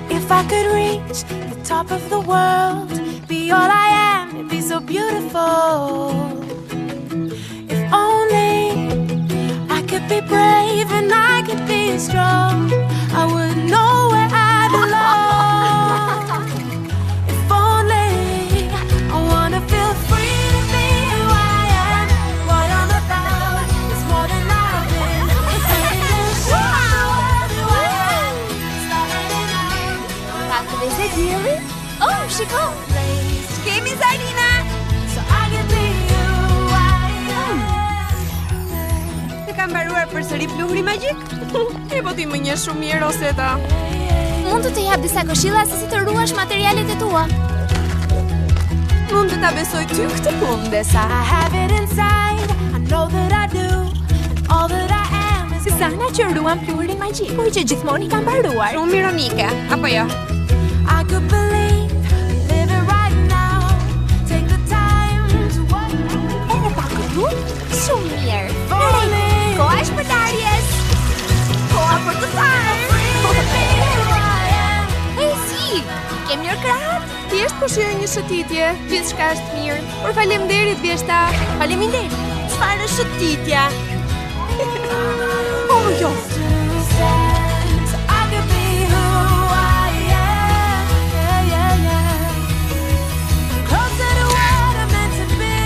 If I could reach the top of the world, be all I am, it'd be so beautiful. If only I could be brave and I could be strong, I would know where I belong. If only I wanna feel free to be who I am. What I'm about is more than I've been. Oh, shiko! Kemi Zarina! So I can be who I am. Të kam mbaruar përsëri pluhuri magjik? E po ti më njeh shumë mirë, Rosetta. Mund të të jap disa këshilla se si të ruash materialet e tua. Mund të ta besoj ty këtë punë, Desa. I have it inside, I know that I do, and all that I am is Sana që ruan pluhurin magjik, por që gjithmonë I ka mbaruar. Shumë ironike, apo jo? I could believe, live it right now. Take the time to walk. Edhe pa këtu, shumë mirë. Falling. Koha është për darjes. Koha për të thënë. Hey, si, ke mirë krahat? Thjesht po shijoj një shëtitje. Gjithçka është mirë. Por faleminderit, Vjeshta. Faleminderit. Çfarë është shëtitja? Oh, jo. So I could be who I am. Yeah, yeah, yeah. Closer to what I'm meant to be.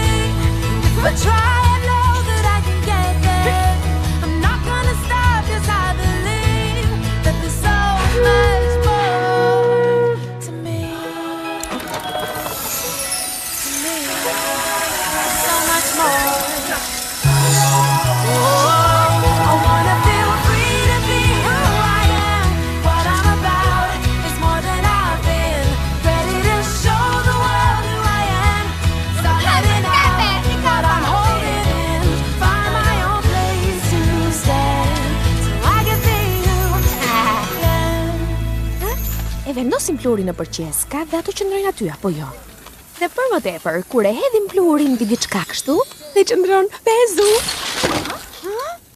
If I try, I know that I can get there. I'm not gonna stop 'cause I believe that there's so much more to me. So much more. I wanna feel free to be who I am. What I'm about is more than I've been. Ready to show the world who I am. Stop letting out what I'm holding in. Find my own place to stand. So I can be who I am. E vendosim pluhurin në përqes, ka dhe ato qëndrojnë aty, apo jo? Dhe për më tepër, kur e hedhim pluhurin mbi diçka kështu, dhe qëndron pezu.